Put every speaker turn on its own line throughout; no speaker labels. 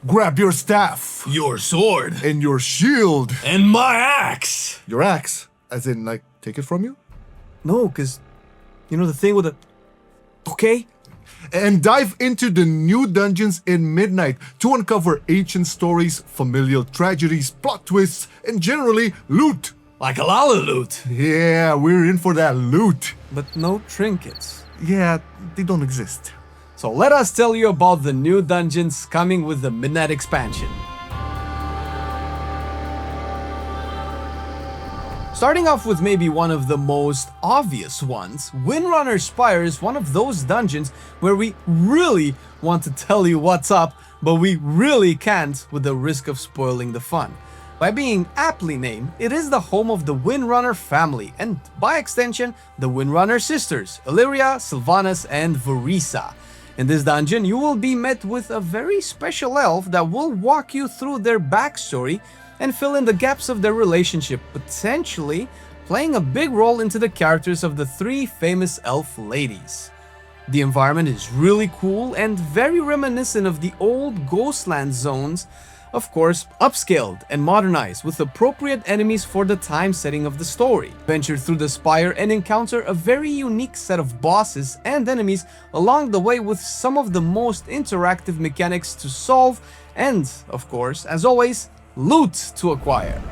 Grab your staff.
Your sword.
And your shield.
And my axe.
Your axe? As in, like, take it from you?
No, because, you know the thing with the... Okay?
And dive into the new dungeons in midnight to uncover ancient stories, familial tragedies, plot twists, and generally loot.
Like a lot of loot.
Yeah, we're in for that loot.
But no trinkets.
Yeah, they don't exist.
So let us tell you about the new dungeons coming with the Midnight expansion. Starting off with maybe one of the most obvious ones, Windrunner Spire is one of those dungeons where we really want to tell you what's up, but we really can't with the risk of spoiling the fun. By being aptly named, it is the home of the Windrunner family, and by extension, the Windrunner sisters, Illyria, Sylvanas, and Verisa. In this dungeon, you will be met with a very special elf that will walk you through their backstory and fill in the gaps of their relationship, potentially playing a big role into the characters of the three famous elf ladies. The environment is really cool and very reminiscent of the old Ghostland zones, of course upscaled and modernized with appropriate enemies for the time setting of the story. Venture through the spire and encounter a very unique set of bosses and enemies along the way with some of the most interactive mechanics to solve and, of course, as always, loot to acquire.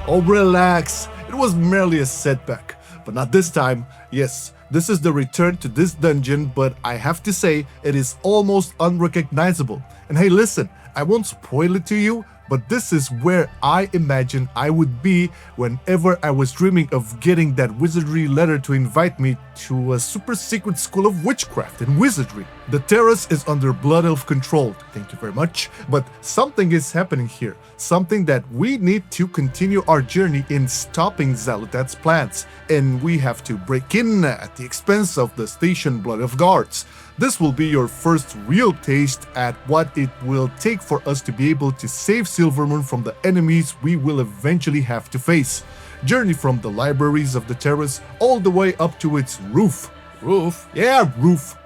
Oh, relax. It was merely a setback. But not this time. Yes, this is the return to this dungeon, but I have to say, it is almost unrecognizable. And hey, listen, I won't spoil it to you, but this is where I imagine I would be whenever I was dreaming of getting that wizardry letter to invite me to a super secret school of witchcraft and wizardry. The terrace is under Blood Elf control, thank you very much, but something is happening here, something that we need to continue our journey in stopping Xal'atath's plans, and we have to break in at the expense of the station Blood Elf guards. This will be your first real taste at what it will take for us to be able to save Silvermoon from the enemies we will eventually have to face. Journey from the libraries of the terrace all the way up to its roof.
Roof?
Yeah, roof.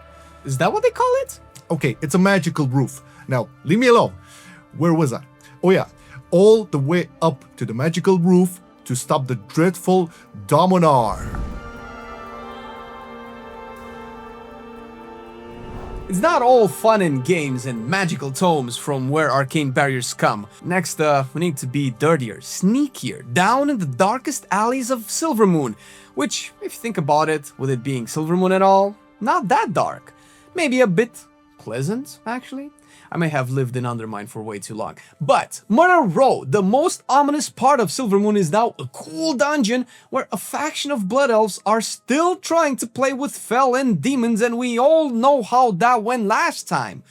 Is that what they call it?
Okay, it's a magical roof. Now, leave me alone. Where was I? Oh yeah, all the way up to the magical roof to stop the dreadful Dominar.
It's not all fun and games and magical tomes from where arcane barriers come. Next, we need to be dirtier, sneakier, down in the darkest alleys of Silvermoon, which, if you think about it, with it being Silvermoon and all, not that dark. Maybe a bit pleasant, actually. I may have lived in Undermine for way too long. But Murder Row, the most ominous part of Silvermoon, is now a cool dungeon where a faction of blood elves are still trying to play with fel and demons, and we all know how that went last time.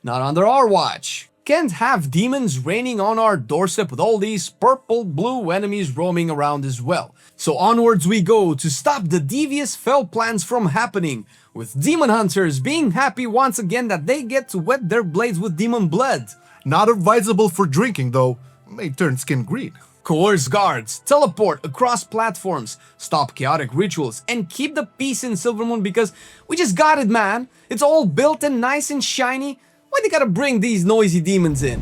Not under our watch. Can't have demons raining on our doorstep with all these purple-blue enemies roaming around as well. So onwards we go to stop the devious fel plans from happening, with demon hunters being happy once again that they get to wet their blades with demon blood.
Not advisable for drinking though, may turn skin green.
Coerce guards, teleport across platforms, stop chaotic rituals, and keep the peace in Silvermoon because we just got it, man. It's all built and nice and shiny. Why they gotta bring these noisy demons in?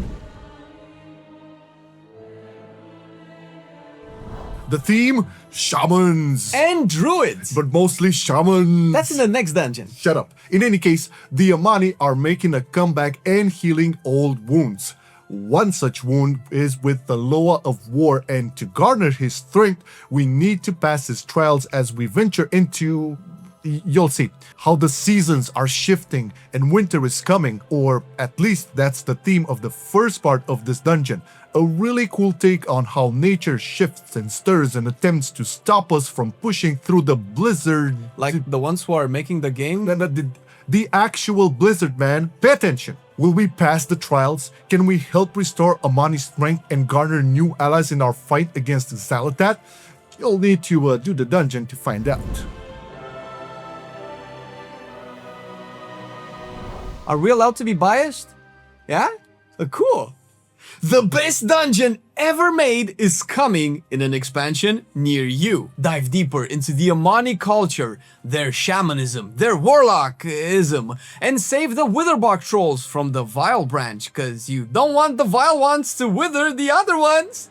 The theme? Shamans.
And druids.
But mostly shamans.
That's in the next dungeon.
Shut up. In any case, the Amani are making a comeback and healing old wounds. One such wound is with the Loa of War, and to garner his strength, we need to pass his trials as we venture into... You'll see how the seasons are shifting and winter is coming, or at least that's the theme of the first part of this dungeon. A really cool take on how nature shifts and stirs and attempts to stop us from pushing through the blizzard.
Like the ones who are making the game?
The actual blizzard, man. Pay attention. Will we pass the trials? Can we help restore Amani's strength and garner new allies in our fight against Xal'atath? You'll need to do the dungeon to find out.
Are we allowed to be biased? Yeah? Cool. The best dungeon ever made is coming in an expansion near you. Dive deeper into the Amani culture, their shamanism, their warlockism, and save the Witherbark trolls from the Vile branch, cause you don't want the Vile ones to wither the other ones.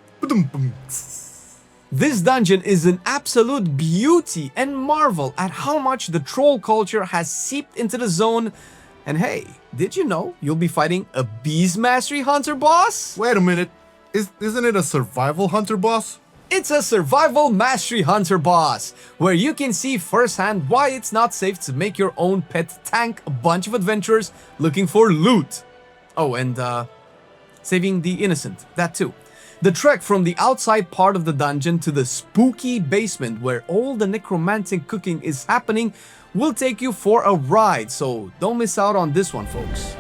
This dungeon is an absolute beauty and marvel at how much the troll culture has seeped into the zone. And hey, did you know you'll be fighting a Beast Mastery Hunter boss?
Wait a minute. Isn't it a survival hunter boss?
It's a survival mastery hunter boss, where you can see firsthand why it's not safe to make your own pet tank a bunch of adventurers looking for loot. Oh, and saving the innocent, that too. The trek from the outside part of the dungeon to the spooky basement where all the necromantic cooking is happening will take you for a ride, so don't miss out on this one, folks.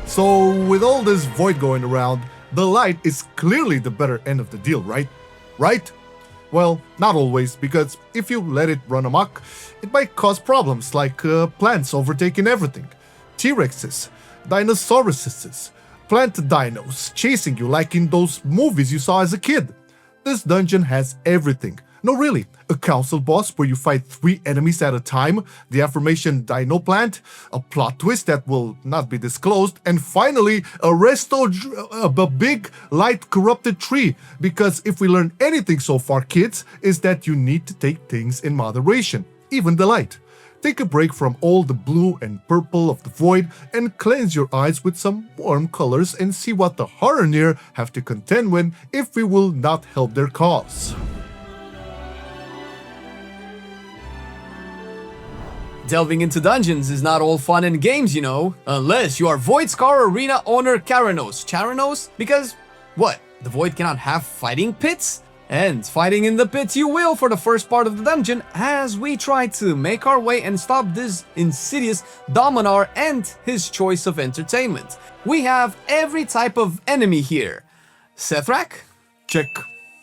So, with all this void going around, the light is clearly the better end of the deal, right? Right? Well, not always, because if you let it run amok, it might cause problems like plants overtaking everything, T-Rexes, Dinosauruses, plant dinos chasing you like in those movies you saw as a kid. This dungeon has everything. No, really, a council boss where you fight 3 enemies at a time, the aforementioned dino plant, a plot twist that will not be disclosed, and finally, a big, light, corrupted tree. Because if we learn anything so far, kids, is that you need to take things in moderation, even the light. Take a break from all the blue and purple of the void and cleanse your eyes with some warm colors and see what the Horror have to contend with if we will not help their cause.
Delving into dungeons is not all fun and games, you know, unless you are Voidscar Arena owner Karanos. Charanos? Because, what, the Void cannot have fighting pits? And fighting in the pits you will for the first part of the dungeon as we try to make our way and stop this insidious Dominar and his choice of entertainment. We have every type of enemy here. Sethrak?
Check.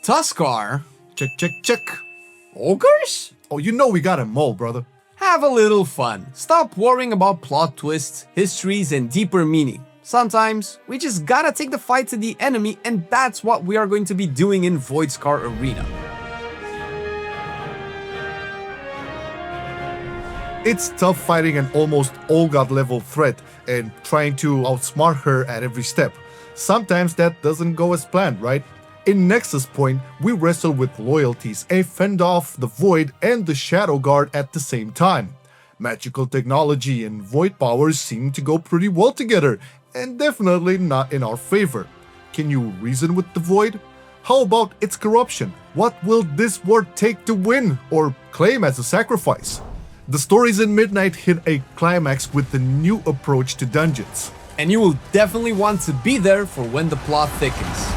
Tuskar?
Check, check, check.
Ogres?
Oh, you know we got 'em all, brother.
Have a little fun. Stop worrying about plot twists, histories, and deeper meaning. Sometimes, we just gotta take the fight to the enemy, and that's what we are going to be doing in Voidscar Arena.
It's tough fighting an almost all-god level threat and trying to outsmart her at every step. Sometimes that doesn't go as planned, right? In Nexus Point, we wrestle with loyalties and fend off the Void and the Shadow Guard at the same time. Magical technology and Void powers seem to go pretty well together, and definitely not in our favor. Can you reason with the Void? How about its corruption? What will this war take to win or claim as a sacrifice? The stories in Midnight hit a climax with the new approach to dungeons.
And you will definitely want to be there for when the plot thickens.